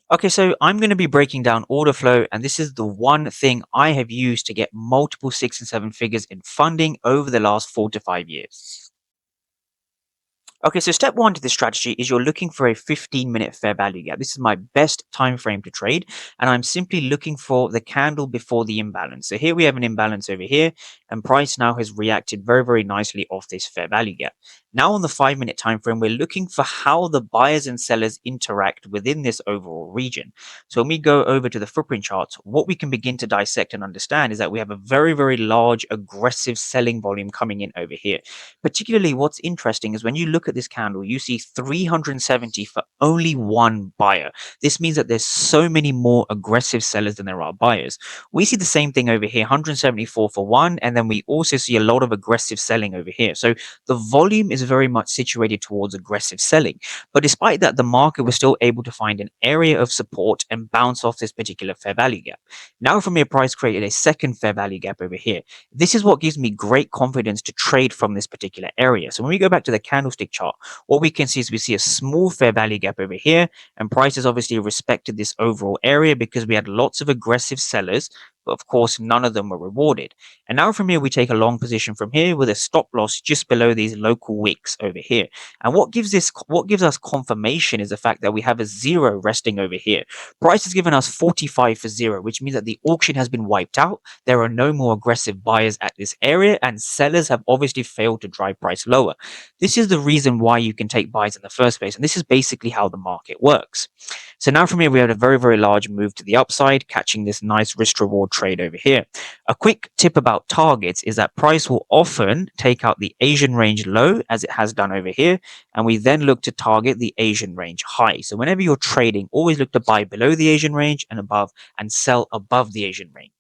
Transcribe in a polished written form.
Okay, so I'm going to be breaking down order flow, and this is the one thing I have used to get multiple six and seven figures in funding over the last 4 to 5 years. Okay, so step one to this strategy is you're looking for a 15-minute fair value gap. This is my best time frame to trade, and I'm simply looking for the candle before the imbalance. So here we have an imbalance over here, and price now has reacted very, very nicely off this fair value gap. Now on the 5-minute time frame, we're looking for how the buyers and sellers interact within this overall region. So when we go over to the footprint charts, what we can begin to dissect and understand is that we have a very, very large aggressive selling volume coming in over here. Particularly, what's interesting is when you look at this candle, you see 370 for only one buyer. This means that there's so many more aggressive sellers than there are buyers. We see the same thing over here, 174 for one, and then we also see a lot of aggressive selling over here. So the volume is very much situated towards aggressive selling. But despite that, the market was still able to find an area of support and bounce off this particular fair value gap. Now, from here, price created a second fair value gap over here. This is what gives me great confidence to trade from this particular area. So when we go back to the candlestick chart, what we can see is we see a small fair value gap over here, and prices obviously respected this overall area because we had lots of aggressive sellers, but of course none of them were rewarded. And now from here we take a long position from here with a stop loss just below these local wicks over here. And what gives us confirmation is the fact that we have a zero resting over here. Price has given us 45 for zero, which means that the auction has been wiped out. There are no more aggressive buyers at this area, and sellers have obviously failed to drive price lower. This is the reason why you can take buys in the first place, and this is basically how the market works. So now from here, we had a very, very large move to the upside, catching this nice risk reward trade over here. A quick tip about targets is that price will often take out the Asian range low, as it has done over here, and we then look to target the Asian range high. So whenever you're trading, always look to buy below the Asian range and above, and sell above the Asian range.